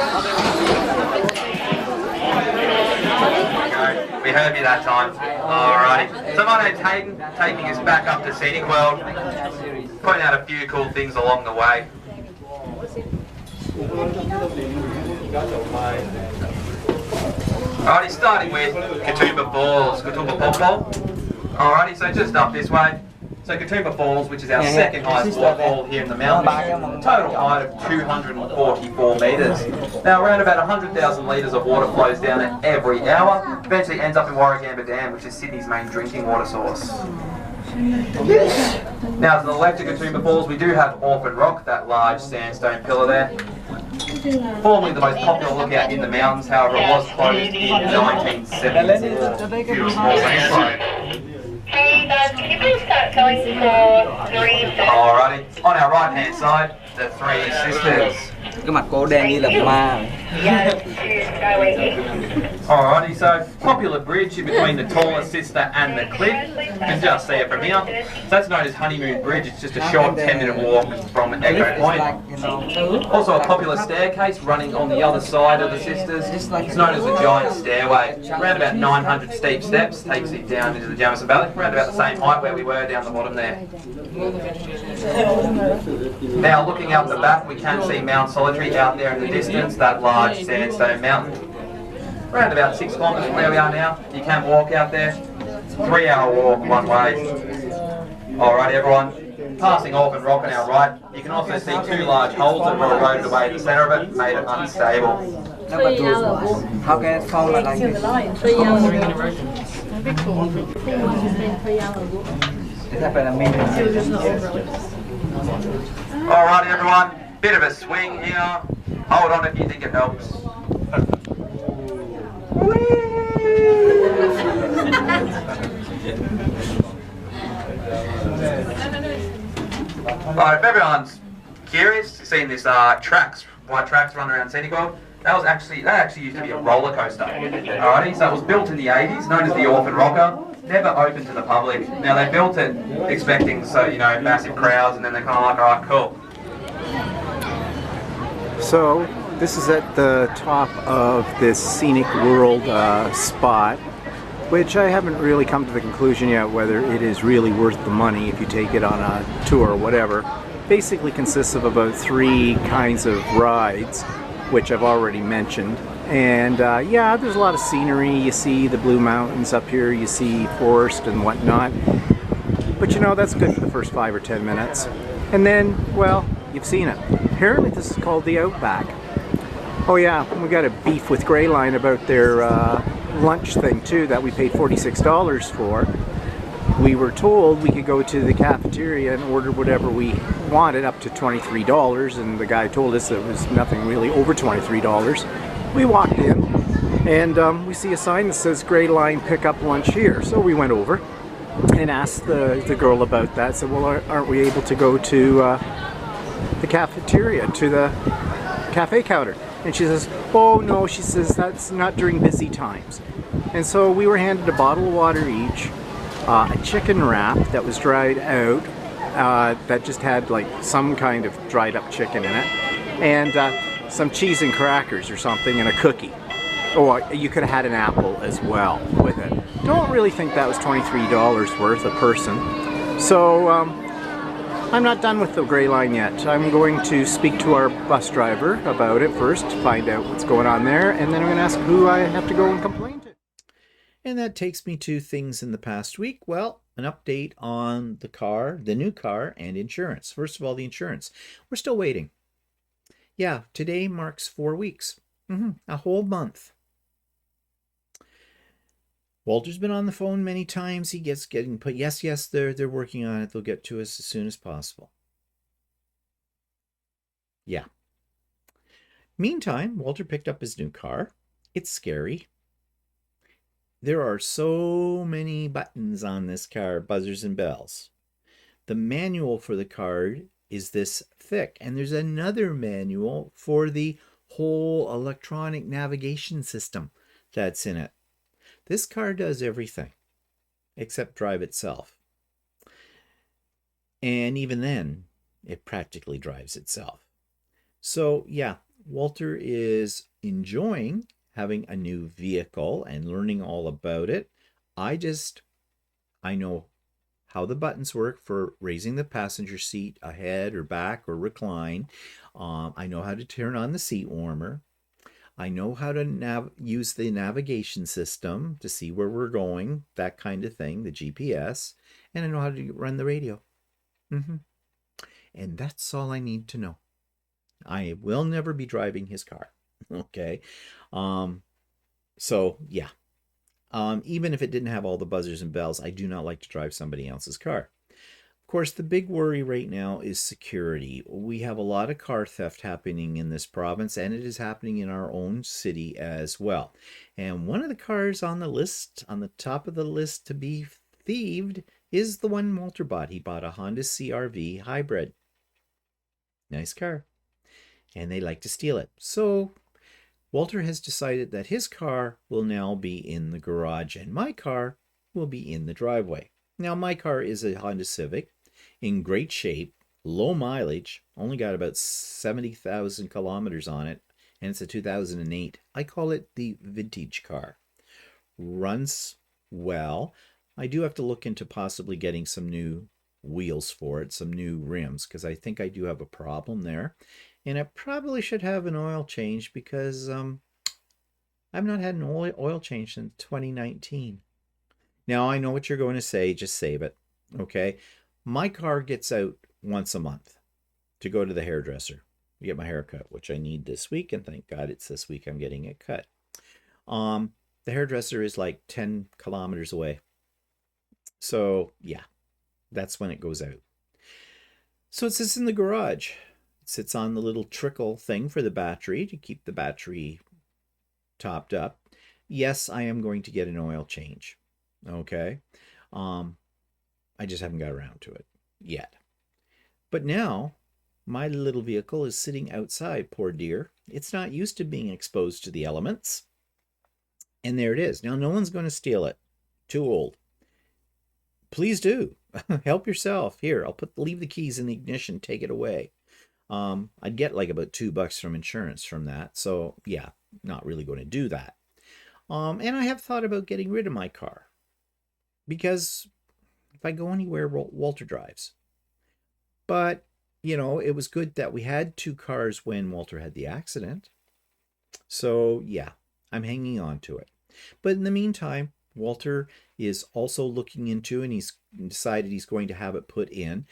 We heard you that time. Alrighty. So my name's Hayden, taking us back up to Scenic World. Pointing out a few cool things along the way. Alrighty, starting with Katoomba Falls, Katoomba Pom-Pom. Alrighty, so just up this way. So Katoomba Falls, which is our second highest waterfall here in the mountains, total height of 244 metres. Now around about 100,000 litres of water flows down it every hour, eventually ends up in Warragamba Dam, which is Sydney's main drinking water source. Now to the left of Katoomba Falls we do have Orphan Rock, that large sandstone pillar there. Formerly the most popular lookout in the mountains, however it was closed in 1974 due to a small landslide. Hey guys, can you please start going for 3 seconds? Alrighty, on our right hand side, the Three Sisters. Cái mặt cô đen như là ma. Alrighty, so popular bridge in between the taller sister and the cliff. You can just see it from here. So that's known as Honeymoon Bridge. It's just a short 10-minute walk from Echo Point. Also a popular staircase running on the other side of the sisters. It's known as a giant stairway. Around about 900 steep steps takes it down into the Jamison Valley. Around about the same height where we were down the bottom there. Now looking out the back we can see Mount Solitary out there in the distance, that large sandstone mountain. Around about 6 kilometres from where we are now. You can walk out there. 3-hour walk one way. Alright everyone, passing Orphan Rock on our right, you can also see 2 large holes that were eroded away in the centre of it, made it unstable. How can it fall like this? Alright everyone, bit of a swing here. Hold on if you think it helps. Alright, if everyone's curious, you've seen this white tracks run around Scenic World. That actually used to be a roller coaster. Alrighty, so it was built in the 80s, known as the Orphan Rocker. Never open to the public. Now they built it expecting massive crowds, and then they're kind of like, alright, cool. So this is at the top of this Scenic World spot, which I haven't really come to the conclusion yet whether it is really worth the money if you take it on a tour or whatever. Basically consists of about 3 kinds of rides, which I've already mentioned. And yeah, there's a lot of scenery. You see the Blue Mountains up here, you see forest and whatnot. But you know, that's good for the first 5 or 10 minutes. And then, well, you've seen it. Apparently this is called the Outback. Oh yeah, we got a beef with Greyline about their lunch thing too that we paid $46 for. We were told we could go to the cafeteria and order whatever we wanted up to $23, and the guy told us there was nothing really over $23. We walked in and we see a sign that says Greyline pick up lunch here. So we went over and asked the girl about that. Said, well, aren't we able to go to the cafeteria, to the cafe counter? And she says, oh no, she says, that's not during busy times. And so we were handed a bottle of water each, a chicken wrap that was dried out, that just had like some kind of dried up chicken in it, and some cheese and crackers or something, and a cookie. Or you could have had an apple as well with it. Don't really think that was $23 worth a person. So I'm not done with the Greyline yet. I'm going to speak to our bus driver about it first, find out what's going on there, and then I'm going to ask who I have to go and complain to. And that takes me to things in the past week. Well, an update on the car, the new car, and insurance. First of all, the insurance. We're still waiting. Yeah, today marks 4 weeks. A whole month. Walter's been on the phone many times. He gets getting put, yes, they're working on it. They'll get to us as soon as possible. Yeah. Meantime, Walter picked up his new car. It's scary. There are so many buttons on this car, buzzers and bells. The manual for the car is this thick, and there's another manual for the whole electronic navigation system that's in it. This car does everything except drive itself. And even then, it practically drives itself. So yeah, Walter is enjoying having a new vehicle and learning all about it. I know how the buttons work for raising the passenger seat ahead or back or recline. I know how to turn on the seat warmer. I know how to use the navigation system to see where we're going, that kind of thing, the GPS, and I know how to run the radio. And that's all I need to know. I will never be driving his car. Okay. So yeah. Even if it didn't have all the buzzers and bells, I do not like to drive somebody else's car. Of course, the big worry right now is security. We have a lot of car theft happening in this province, and it is happening in our own city as well. And one of the cars on the list, on the top of the list to be thieved, is the one Walter bought. He bought a Honda CR-V hybrid. Nice car. And they like to steal it. So Walter has decided that his car will now be in the garage and my car will be in the driveway. Now, my car is a Honda Civic in great shape, low mileage, only got about 70,000 kilometers on it, and it's a 2008. I call it the vintage car. Runs well. I do have to look into possibly getting some new wheels for it, some new rims, because I think I do have a problem there. And I probably should have an oil change because I've not had an oil change since 2019. Now, I know what you're going to say, just save it, okay? My car gets out once a month to go to the hairdresser to get my hair cut, which I need this week, and thank God it's this week I'm getting it cut. The hairdresser is like 10 kilometers away. So, yeah, that's when it goes out. So it sits in the garage. It sits on the little trickle thing for the battery to keep the battery topped up. Yes, I am going to get an oil change. Okay. I just haven't got around to it yet. But now my little vehicle is sitting outside, poor dear. It's not used to being exposed to the elements. And there it is. Now no one's going to steal it. Too old. Please do. Help yourself. Here, I'll leave the keys in the ignition, take it away. I'd get like about $2 from insurance from that. So yeah, not really going to do that. And I have thought about getting rid of my car because if I go anywhere, Walter drives. But, you know, it was good that we had two cars when Walter had the accident. So yeah, I'm hanging on to it. But in the meantime, Walter is also looking into, and he's decided he's going to have it put in.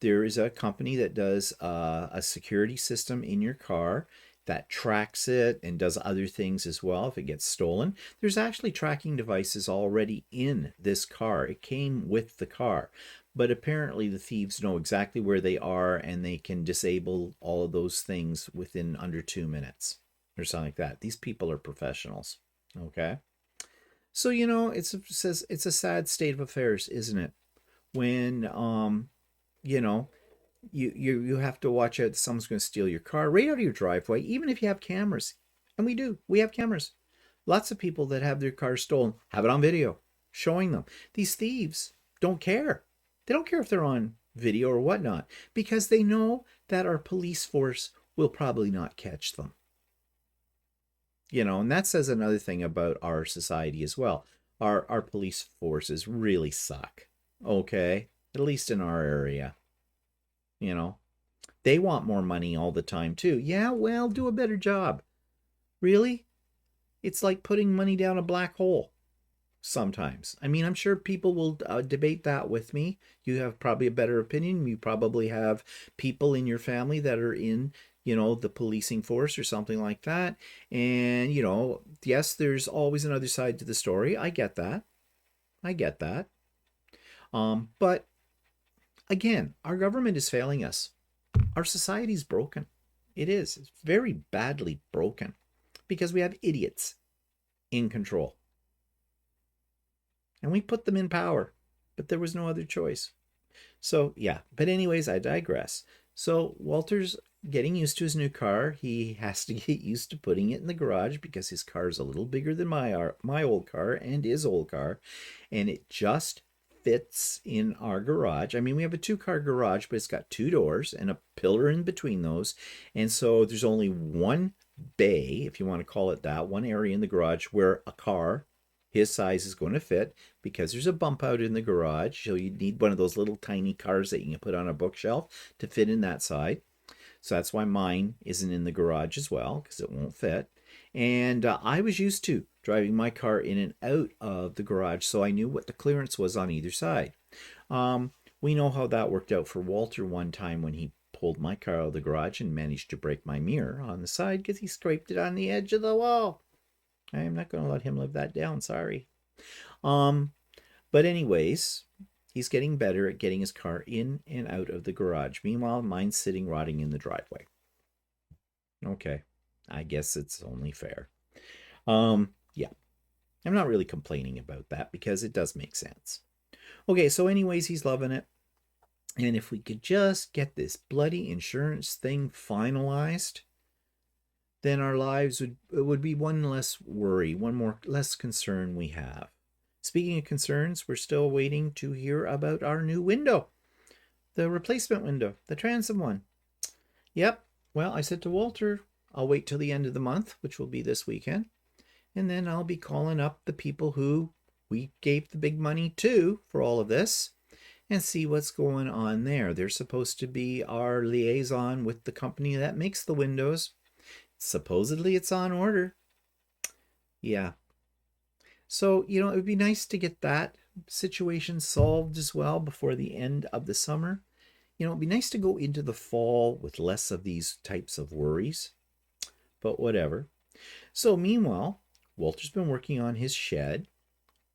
There is a company that does a security system in your car that tracks it and does other things as well if it gets stolen. There's actually tracking devices already in this car. It came with the car. But apparently the thieves know exactly where they are and they can disable all of those things within under 2 minutes or something like that. These people are professionals. Okay? So, you know, it's a sad state of affairs, isn't it? When, you know, you have to watch out that someone's going to steal your car right out of your driveway, even if you have cameras. And we have cameras. Lots of people that have their cars stolen have it on video, showing them. These thieves don't care. They don't care if they're on video or whatnot, because they know that our police force will probably not catch them. You know, and that says another thing about our society as well. Our police forces really suck. Okay? At least in our area. You know, they want more money all the time too. Yeah, well, do a better job. Really? It's like putting money down a black hole sometimes. I mean, I'm sure people will debate that with me. You have probably a better opinion. You probably have people in your family that are in, you know, the policing force or something like that. And, you know, yes, there's always another side to the story. I get that. I get that. But again, our government is failing us. Our society's broken. It is. It's very badly broken because we have idiots in control. And we put them in power, but there was no other choice. So, yeah. But anyways, I digress. So, Walter's getting used to his new car. He has to get used to putting it in the garage because his car is a little bigger than my old car and his old car. And it just fits in our garage. I mean, we have a 2-car garage, but it's got 2 doors and a pillar in between those. And so there's only one bay, if you want to call it that, one area in the garage where a car his size is going to fit, because there's a bump out in the garage. So you need one of those little tiny cars that you can put on a bookshelf to fit in that side. So that's why mine isn't in the garage as well, because it won't fit. And I was used to driving my car in and out of the garage, so I knew what the clearance was on either side. We know how that worked out for Walter one time when he pulled my car out of the garage and managed to break my mirror on the side because he scraped it on the edge of the wall. I am not going to let him live that down, sorry. But anyways, he's getting better at getting his car in and out of the garage. Meanwhile, mine's sitting rotting in the driveway. Okay, I guess it's only fair. Yeah, I'm not really complaining about that because it does make sense. Okay, so anyways, he's loving it. And if we could just get this bloody insurance thing finalized, then our lives would be one less worry, less concern we have. Speaking of concerns, we're still waiting to hear about our new window, the replacement window, the transom one. Yep. Well, I said to Walter, I'll wait till the end of the month, which will be this weekend, and then I'll be calling up the people who we gave the big money to for all of this and see what's going on there. They're supposed to be our liaison with the company that makes the windows. Supposedly it's on order. Yeah. So, it would be nice to get that situation solved as well before the end of the summer. It'd be nice to go into the fall with less of these types of worries. But whatever. So meanwhile, Walter's been working on his shed.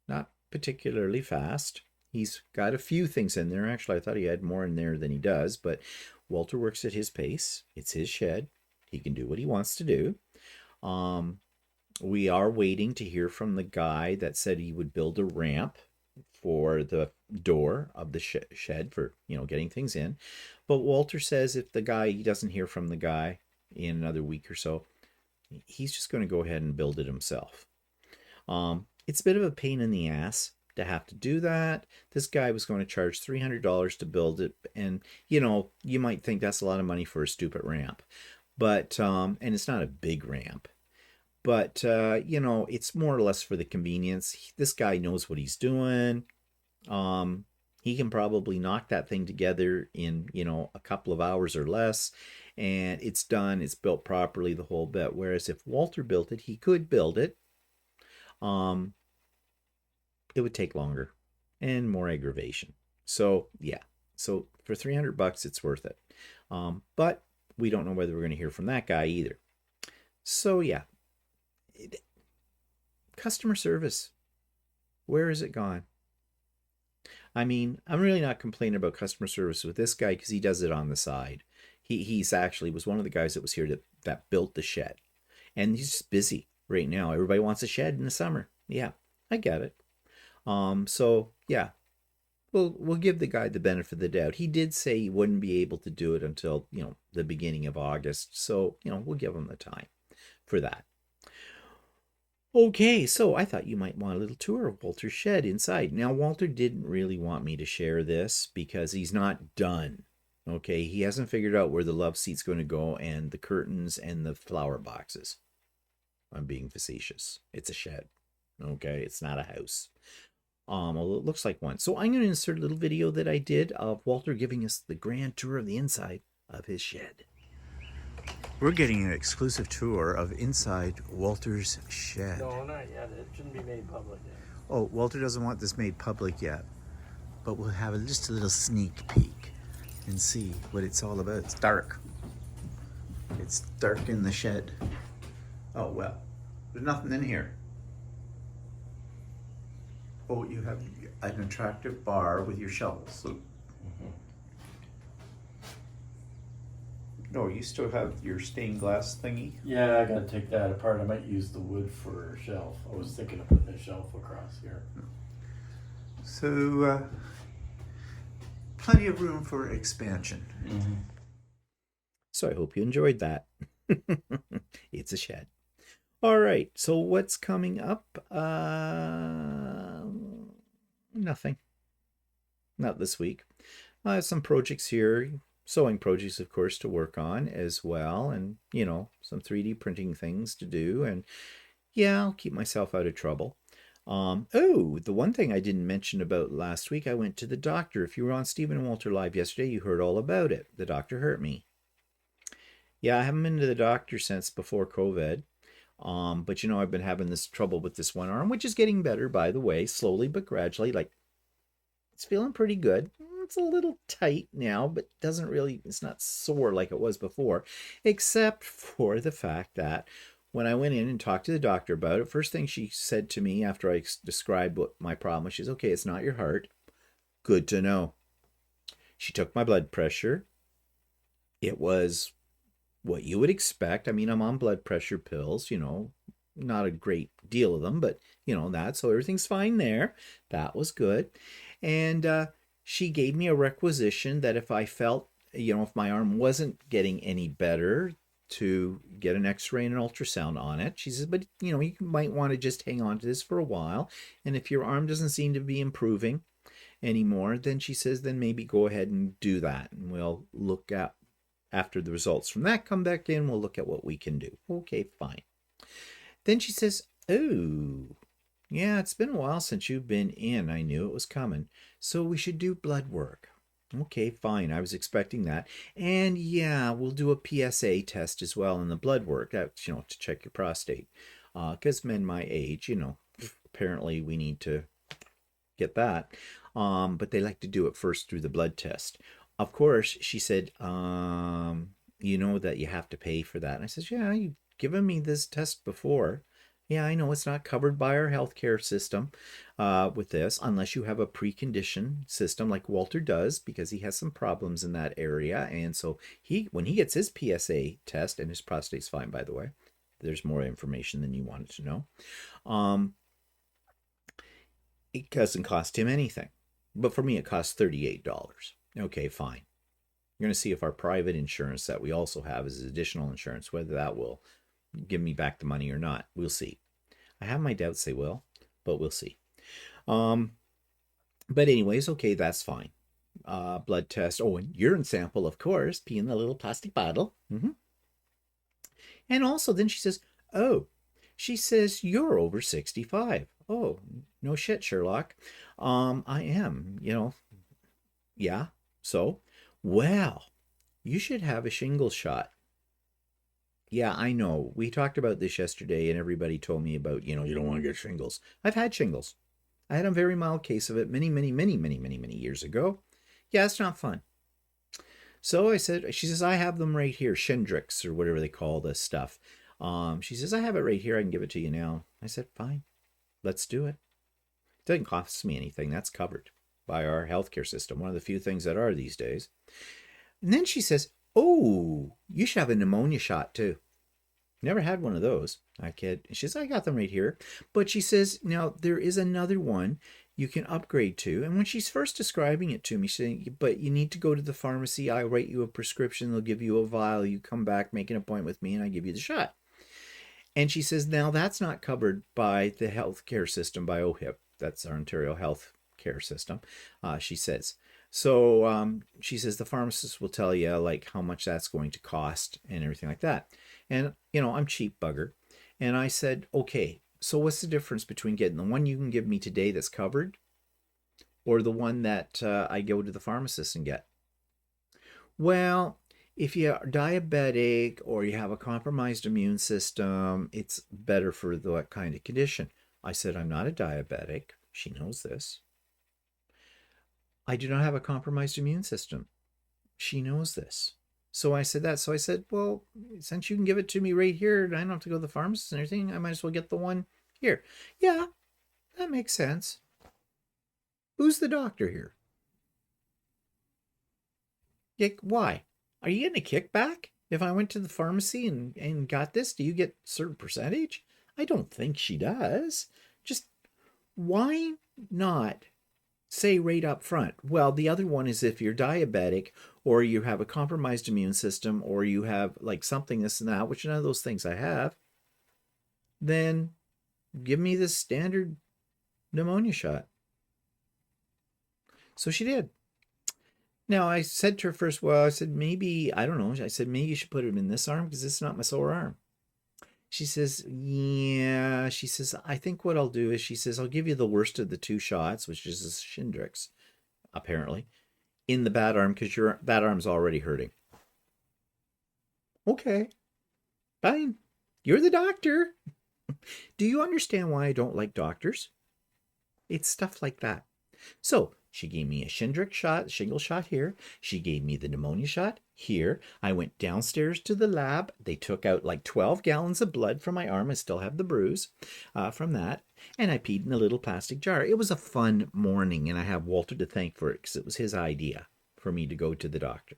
Not particularly fast. He's got a few things in there. Actually, I thought he had more in there than he does. But Walter works at his pace. It's his shed. He can do what he wants to do. We are waiting to hear from the guy that said he would build a ramp for the door of the shed for, getting things in. But Walter says if he doesn't hear from the guy in another week or so, he's just going to go ahead and build it himself. It's a bit of a pain in the ass to have to do that. This guy was going to charge $300 to build it. And, you might think that's a lot of money for a stupid ramp. But, and it's not a big ramp, but, it's more or less for the convenience. This guy knows what he's doing. He can probably knock that thing together in, a couple of hours or less, and it's done. It's built properly, the whole bit. Whereas if Walter built it, he could build it. It would take longer and more aggravation. So, yeah. So for $300, it's worth it. But we don't know whether we're going to hear from that guy either. So, yeah. Customer service. Where is it gone? I mean, I'm really not complaining about customer service with this guy because he does it on the side. He's actually was one of the guys that was here that built the shed. And he's just busy right now. Everybody wants a shed in the summer. Yeah, I get it. So, yeah. We'll give the guy the benefit of the doubt. He did say he wouldn't be able to do it until, the beginning of August. So, we'll give him the time for that. Okay, so I thought you might want a little tour of Walter's shed inside. Now, Walter didn't really want me to share this because he's not done. Okay, he hasn't figured out where the love seat's going to go and the curtains and the flower boxes. I'm being facetious. It's a shed. Okay, it's not a house. Well, it looks like one. So I'm going to insert a little video that I did of Walter giving us the grand tour of the inside of his shed. We're getting an exclusive tour of inside Walter's shed. No, not yet. It shouldn't be made public yet. Oh, Walter doesn't want this made public yet. But we'll have just a little sneak peek and see what it's all about. It's dark. It's dark in the shed. Oh, well, there's nothing in here. Oh, you have an attractive bar with your shovels. So, no, you still have your stained glass thingy? Yeah, I gotta take that apart. I might use the wood for a shelf. I was thinking of putting a shelf across here. So, plenty of room for expansion. So I hope you enjoyed that. It's a shed. All right, so what's coming up? Nothing. Not this week. I have some projects here, sewing projects, of course, to work on as well, and, you know, some 3D printing things to do, and yeah, I'll keep myself out of trouble. Oh, the one thing I didn't mention about last week, I went to the doctor. If you were on Stephen and Walter Live yesterday, you heard all about it. The doctor hurt me. Yeah, I haven't been to the doctor since before COVID. But you know, I've been having this trouble with this one arm, which is getting better, by the way, slowly but gradually. Like, it's feeling pretty good. It's a little tight now, but doesn't really, it's not sore like it was before, except for the fact that when I went in and talked to the doctor about it, first thing she said to me after I described what my problem was, she says, okay, it's not your heart. Good to know. She took my blood pressure. It was what you would expect. I mean, I'm on blood pressure pills, you know, not a great deal of them, but you know that, so everything's fine there. That was good. And she gave me a requisition that if I felt, you know, if my arm wasn't getting any better, to get an x-ray and an ultrasound on it. She says, but you know, you might want to just hang on to this for a while, and if your arm doesn't seem to be improving anymore, then she says, then maybe go ahead and do that, and we'll look at, after the results from that come back in, we'll look at what we can do. Okay, fine. Then she says, oh, yeah, it's been a while since you've been in. I knew it was coming. So we should do blood work. Okay, fine. I was expecting that. And yeah, we'll do a PSA test as well in the blood work. That's, you know, to check your prostate. Because men my age, you know, apparently we need to get that. But they like to do it first through the blood test. Of course, she said, you know that you have to pay for that. And I said, yeah, you've given me this test before. Yeah, I know it's not covered by our healthcare system with this, unless you have a precondition system like Walter does, because he has some problems in that area. And so when he gets his PSA test, and his prostate's fine, by the way, there's more information than you wanted to know. It doesn't cost him anything. But for me, it costs $38. Okay, fine. You're going to see if our private insurance that we also have is additional insurance, whether that will give me back the money or not. We'll see. I have my doubts they will, but we'll see. But anyways, okay, that's fine. Blood test. Oh, and urine sample, of course, pee in the little plastic bottle. And also then she says, oh, she says, you're over 65. Oh, no shit, Sherlock. I am, you know. Yeah. So, well, you should have a shingles shot. Yeah, I know. We talked about this yesterday, and everybody told me about, you know, you don't want to get shingles. I've had shingles. I had a very mild case of it many years ago. Yeah, it's not fun. So I said, she says, I have them right here, Shendrix, or whatever they call this stuff. She says, I have it right here. I can give it to you now. I said, fine, let's do it. It doesn't cost me anything. That's covered by our healthcare system. One of the few things that are these days. And then she says, oh, you should have a pneumonia shot too. Never had one of those. I kid. She says, I got them right here. But she says, now there is another one you can upgrade to. And when she's first describing it to me, she's saying, but you need to go to the pharmacy. I write you a prescription. They'll give you a vial. You come back, make an appointment with me, and I give you the shot. And she says, now that's not covered by the healthcare system, by OHIP. That's our Ontario Health Care System, she says. So she says the pharmacist will tell you like how much that's going to cost and everything like that. And, you know, I'm cheap bugger. And I said, okay, so what's the difference between getting the one you can give me today that's covered or the one that I go to the pharmacist and get? Well, if you're diabetic or you have a compromised immune system, it's better for that kind of condition. I said, I'm not a diabetic. She knows this. I do not have a compromised immune system. She knows this. So I said that. So I said, well, since you can give it to me right here, and I don't have to go to the pharmacist and everything, I might as well get the one here. Yeah, that makes sense. Who's the doctor here? Why? Are you getting a kickback? If I went to the pharmacy and got this, do you get a certain percentage? I don't think she does. Just why not say right up front? Well, the other one is if you're diabetic or you have a compromised immune system or you have like something this and that, which none of those things I have, then give me the standard pneumonia shot. So she did. Now, I said to her first, well, I said, maybe, I don't know. I said, maybe you should put it in this arm because this is not my sore arm. She says, yeah. She says, I think what I'll do is, she says, I'll give you the worst of the two shots, which is a Shingrix, apparently, in the bad arm because your bad arm's already hurting. Okay, fine. You're the doctor. Do you understand why I don't like doctors? It's stuff like that. So she gave me a shingle shot here. She gave me the pneumonia shot here. I went downstairs to the lab. They took out like 12 gallons of blood from my arm. I still have the bruise from that. And I peed in a little plastic jar. It was a fun morning, and I have Walter to thank for it because it was his idea for me to go to the doctor.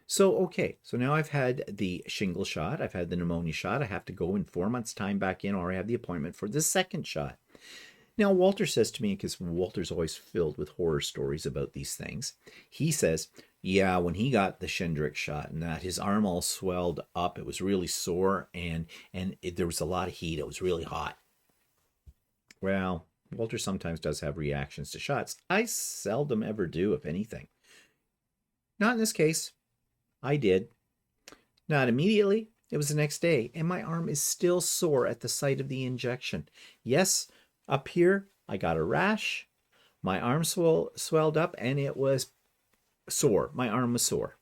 So, okay, so now I've had the shingle shot. I've had the pneumonia shot. I have to go in 4 months' time back in, or I have the appointment for the second shot. Now, Walter says to me, because Walter's always filled with horror stories about these things, he says, yeah, when he got the Shingrix shot and that, his arm all swelled up. It was really sore, and there was a lot of heat. It was really hot. Well, Walter sometimes does have reactions to shots. I seldom ever do, if anything. Not in this case. I did. Not immediately. It was the next day, and my arm is still sore at the site of the injection. Yes, up here, I got a rash. My arm swelled up, and it was sore. My arm was sore,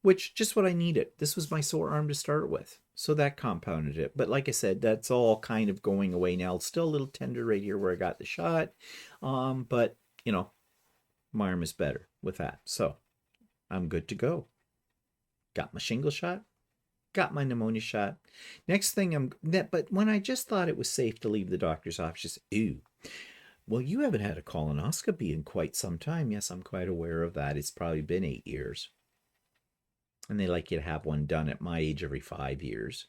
which just what I needed. This was my sore arm to start with, so that compounded it. But like I said, that's all kind of going away now. It's still a little tender right here where I got the shot, but, you know, my arm is better with that. So I'm good to go. Got my shingle shot. Got my pneumonia shot. Next thing but when I just thought it was safe to leave the doctor's office, she said, ew, well, you haven't had a colonoscopy in quite some time. Yes, I'm quite aware of that. It's probably been 8 years. And they like you to have one done at my age every 5 years.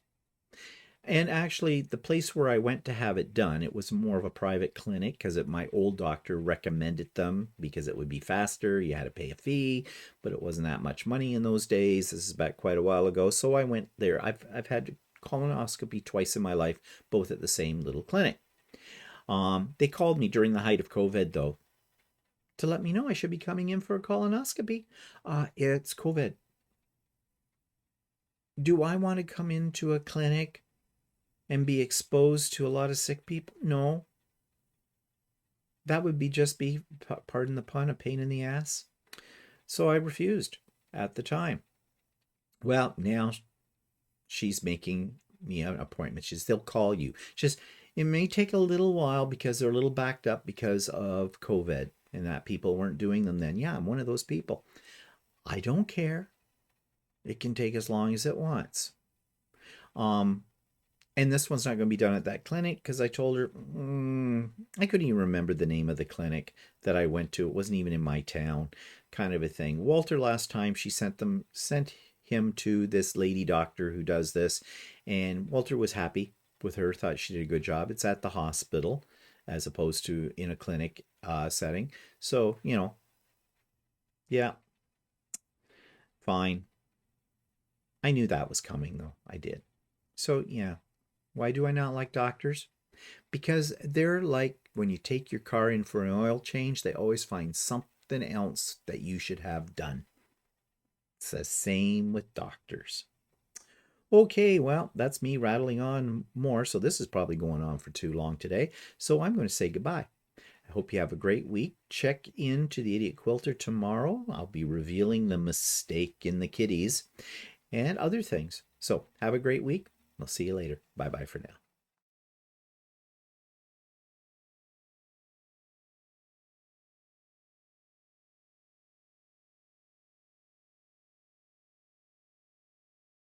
And actually, the place where I went to have it done, it was more of a private clinic because my old doctor recommended them because it would be faster. You had to pay a fee, but it wasn't that much money in those days. This is back quite a while ago. So I went there. I've had colonoscopy twice in my life, both at the same little clinic. They called me during the height of COVID, though, to let me know I should be coming in for a colonoscopy. It's COVID. Do I want to come into a clinic and be exposed to a lot of sick people? No. That would be, pardon the pun, a pain in the ass. So I refused at the time. Well, now she's making me an appointment. They'll call you. It may take a little while because they're a little backed up because of COVID and that people weren't doing them then. Yeah, I'm one of those people. I don't care. It can take as long as it wants. And this one's not going to be done at that clinic because I told her, I couldn't even remember the name of the clinic that I went to. It wasn't even in my town, kind of a thing. Walter, last time, she sent him to this lady doctor who does this. And Walter was happy with her, thought she did a good job. It's at the hospital as opposed to in a clinic setting. So, you know, yeah, fine. I knew that was coming, though. I did. So, yeah. Why do I not like doctors? Because they're like when you take your car in for an oil change, they always find something else that you should have done. It's the same with doctors. Okay, well, that's me rattling on more. So this is probably going on for too long today. So I'm going to say goodbye. I hope you have a great week. Check into the Idiot Quilter tomorrow. I'll be revealing the mistake in the kitties and other things. So have a great week. We'll see you later. Bye-bye for now.